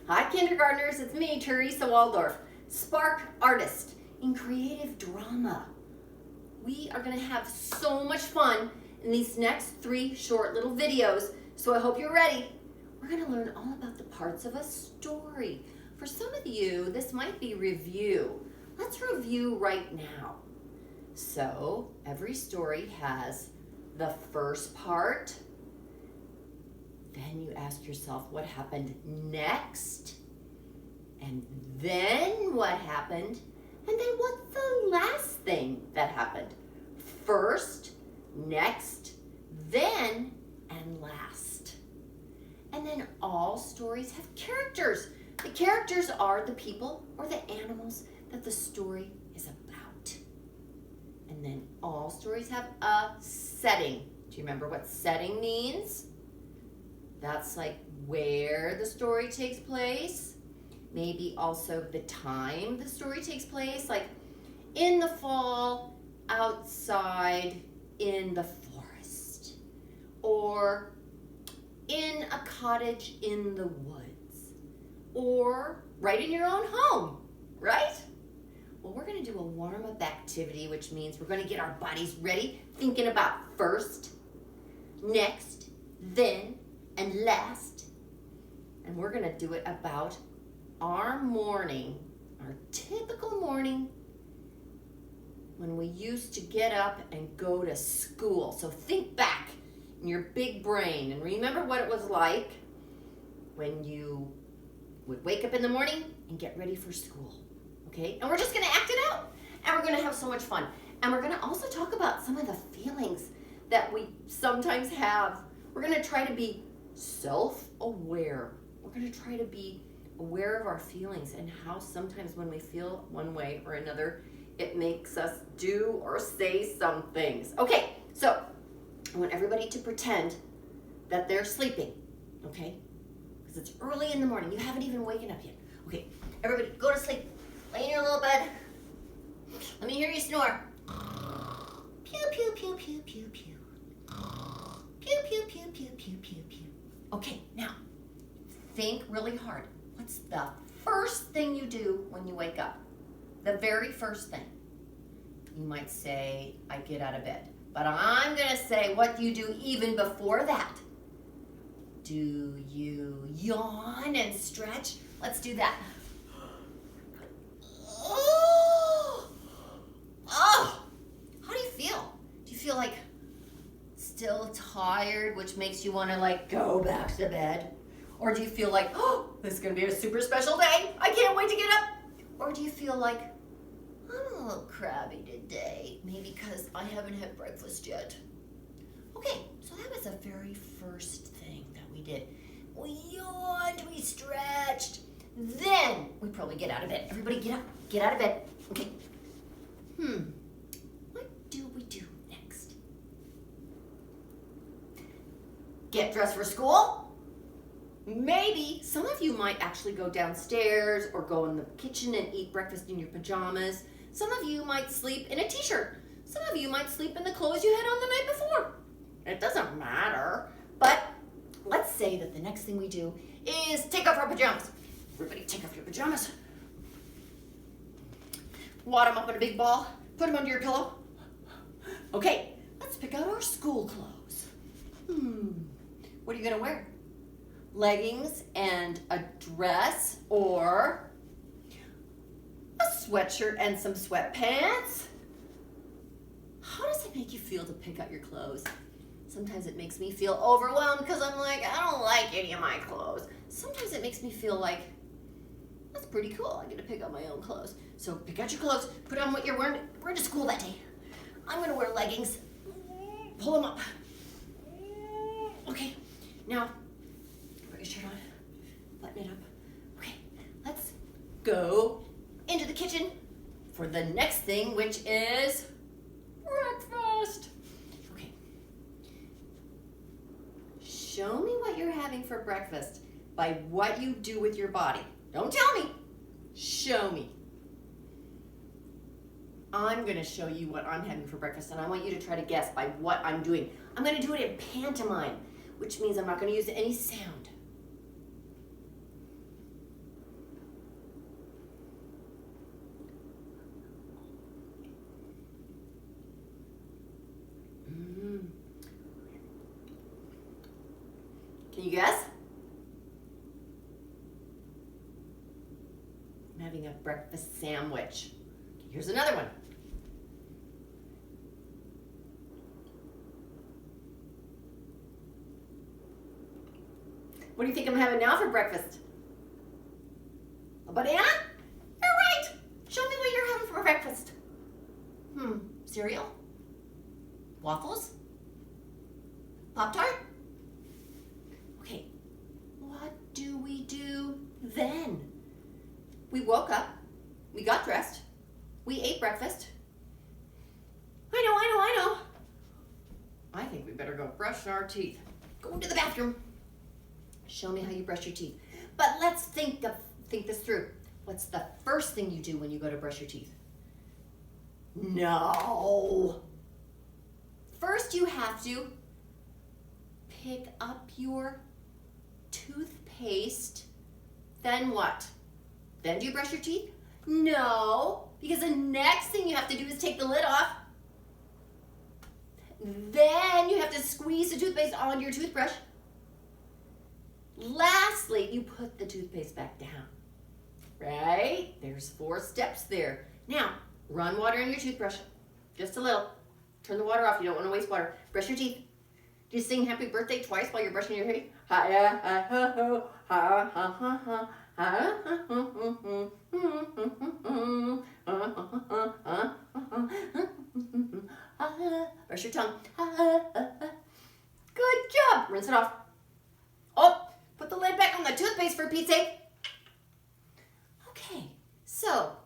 Hi, kindergartners. It's me, Teresa Waldorf, spark artist in creative drama. We are going to have so much fun in these next 3 short little videos, so I hope you're ready. We're going to learn all about the parts of a story. For some of you, this might be review. Let's review right now. So, every story has the first part. Then you ask yourself what happened next, and then what happened, and then what's the last thing that happened? First, next, then, and last. And then all stories have characters. The characters are the people or the animals that the story is about. And then all stories have a setting. Do you remember what setting means? That's like where the story takes place. Maybe also the time the story takes place, like in the fall, outside in the forest, or in a cottage in the woods, or right in your own home, right? Well, we're going to do a warm-up activity, which means we're going to get our bodies ready, thinking about first, next, then, and last. And we're going to do it about our morning, our typical morning when we used to get up and go to school. So think back in your big brain and remember what it was like when you would wake up in the morning and get ready for school. Okay? And we're just going to act it out. And we're going to have so much fun. And we're going to also talk about some of the feelings that we sometimes have. We're going to try to be self-aware. We're going to try to be aware of our feelings and how sometimes when we feel one way or another, it makes us do or say some things. Okay, so I want everybody to pretend that they're sleeping, okay? Because it's early in the morning. You haven't even waken up yet. Okay, everybody go to sleep. Lay in your little bed. Let me hear you snore. Pew, pew, pew, pew, pew, pew. Pew, pew, pew, pew, pew, pew, pew. Okay, now, think really hard. What's the first thing you do when you wake up? The very first thing. You might say, I get out of bed. But I'm going to say what you do even before that. Do you yawn and stretch? Let's do that. Oh, how do you feel? Do you feel like still tired, which makes you want to like go back to bed? Or do you feel like, oh, this is going to be a super special day. I can't wait to get up. Or do you feel like, I'm a little crabby today, maybe because I haven't had breakfast yet. Okay, so that was the very first thing that we did. We yawned, we stretched. Then we probably get out of bed. Everybody get up, get out of bed. Okay. What do we do next? Get dressed for school? Maybe some of you might actually go downstairs or go in the kitchen and eat breakfast in your pajamas. Some of you might sleep in a t-shirt. Some of you might sleep in the clothes you had on the night before. It doesn't matter. But let's say that the next thing we do is take off our pajamas. Everybody take off your pajamas. Wad them up in a big ball. Put them under your pillow. Okay, let's pick out our school clothes. What are you going to wear? Leggings and a dress, or a sweatshirt and some sweatpants? How does it make you feel to pick out your clothes? Sometimes it makes me feel overwhelmed because I'm like, I don't like any of my clothes. Sometimes it makes me feel like, that's pretty cool. I get to pick out my own clothes. So pick out your clothes, put on what you're wearing to school that day. I'm going to wear leggings. Pull them up. Okay, now, put your shirt on, button it up. Okay, let's go into the kitchen for the next thing, which is breakfast. Okay. Show me what you're having for breakfast by what you do with your body. Don't tell me. Show me. I'm going to show you what I'm having for breakfast, and I want you to try to guess by what I'm doing. I'm going to do it in pantomime, which means I'm not going to use any sound. Can you guess? I'm having a breakfast sandwich. Here's another one. What do you think I'm having now for breakfast? A banana? You're right. Show me what you're having for breakfast. Cereal? Waffles? Pop-Tart? Okay, what do we do then? We woke up, we got dressed, we ate breakfast. I know. I think we better go brush our teeth. Go to the bathroom. Show me how you brush your teeth. But let's think this through. What's the first thing you do when you go to brush your teeth? No. First you have to pick up your toothpaste. Then what? Then do you brush your teeth? No, because the next thing you have to do is take the lid off. Then you have to squeeze the toothpaste onto your toothbrush. Lastly, you put the toothpaste back down. Right? There's 4 steps there. Now, run water in your toothbrush. Just a little. Turn the water off. You don't want to waste water. Brush your teeth. Do you sing happy birthday twice while you're brushing your teeth? Brush your tongue. Good job. Rinse it off. Oh, put the lid back on the toothpaste for Pete's sake. Okay, so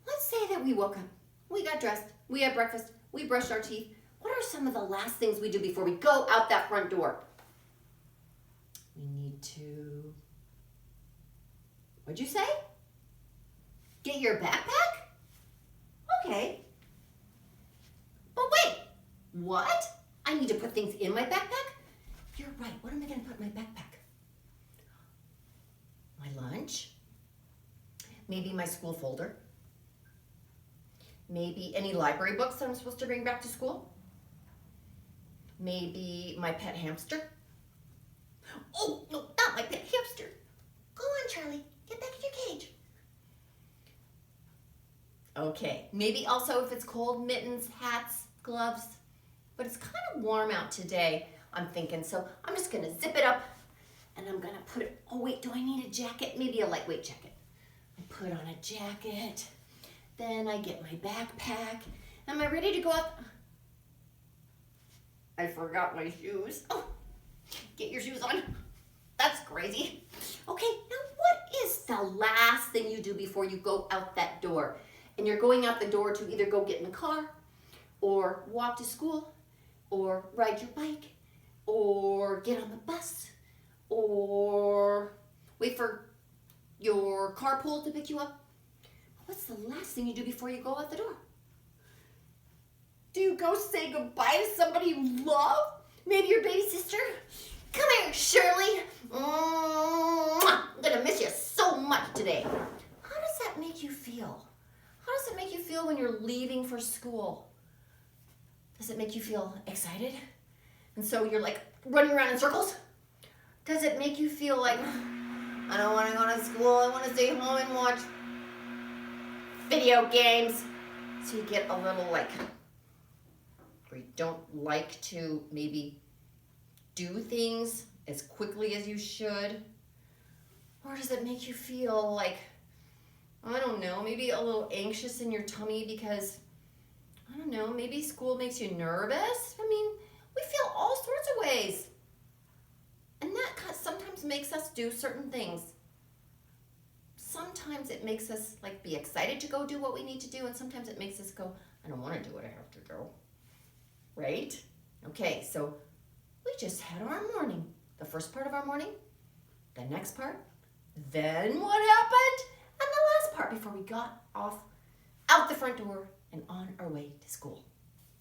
let's say that we woke up, we got dressed, we had breakfast, we brushed our teeth. What are some of the last things we do before we go out that front door? We need to, what'd you say? Get your backpack? Okay. But wait, what? I need to put things in my backpack? You're right, what am I gonna put in my backpack? My lunch? Maybe my school folder? Maybe any library books that I'm supposed to bring back to school? Maybe my pet hamster? Oh, no, not my pet hamster. Go on, Charlie. Get back in your cage. Okay, maybe also if it's cold, mittens, hats, gloves. But it's kind of warm out today, I'm thinking. So I'm just going to zip it up and I'm going to put it. Oh, wait, do I need a jacket? Maybe a lightweight jacket. I put on a jacket. Then I get my backpack. Am I ready to go out? I forgot my shoes. Oh, get your shoes on. That's crazy. Okay, now what is the last thing you do before you go out that door? And you're going out the door to either go get in the car or walk to school or ride your bike or get on the bus or wait for your carpool to pick you up. What's the last thing you do before you go out the door? Do you go say goodbye to somebody you love? Maybe your baby sister? Come here, Shirley. I'm gonna miss you so much today. How does that make you feel? How does it make you feel when you're leaving for school? Does it make you feel excited? And so you're like running around in circles? Does it make you feel like, I don't want to go to school, I want to stay home and watch video games? So you get a little like, or you don't like to maybe do things as quickly as you should? Or does it make you feel like, I don't know, maybe a little anxious in your tummy because, I don't know, maybe school makes you nervous? I mean, we feel all sorts of ways. And that sometimes makes us do certain things. Sometimes it makes us like be excited to go do what we need to do, and sometimes it makes us go, I don't want to do what I have to do. Right? Okay, so we just had our morning. The first part of our morning, the next part, then what happened, and the last part before we got off out the front door and on our way to school.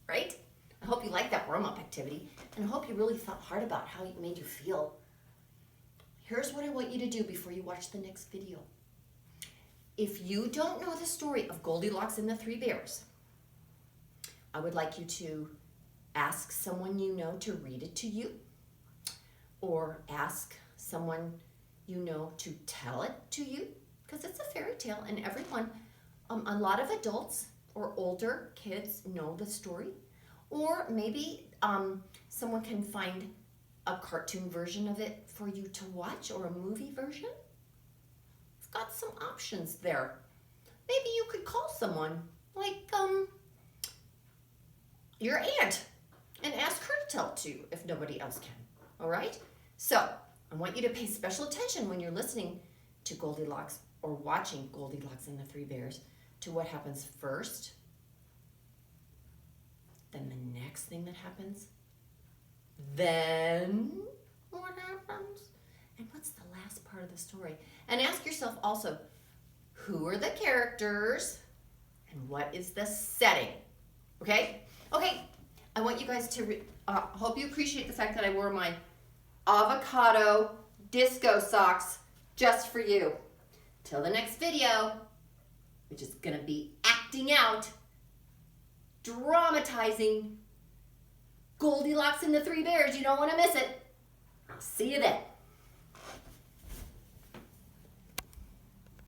Right? I hope you liked that warm-up activity, and I hope you really thought hard about how it made you feel. Here's what I want you to do before you watch the next video. If you don't know the story of Goldilocks and the Three Bears, I would like you to ask someone you know to read it to you, or ask someone you know to tell it to you, because it's a fairy tale and everyone, a lot of adults or older kids know the story. Or maybe someone can find a cartoon version of it for you to watch, or a movie version. It's got some options there. Maybe you could call someone like your aunt and ask her to tell it to you if nobody else can. All right? So I want you to pay special attention when you're listening to Goldilocks or watching Goldilocks and the Three Bears to what happens first, then the next thing that happens, then what happens, and what's the last part of the story. And ask yourself also, who are the characters and what is the setting? Okay? Okay, I want you guys to, hope you appreciate the fact that I wore my avocado disco socks just for you. Till the next video, which is gonna be acting out, dramatizing Goldilocks and the Three Bears. You don't wanna miss it. I'll see you then.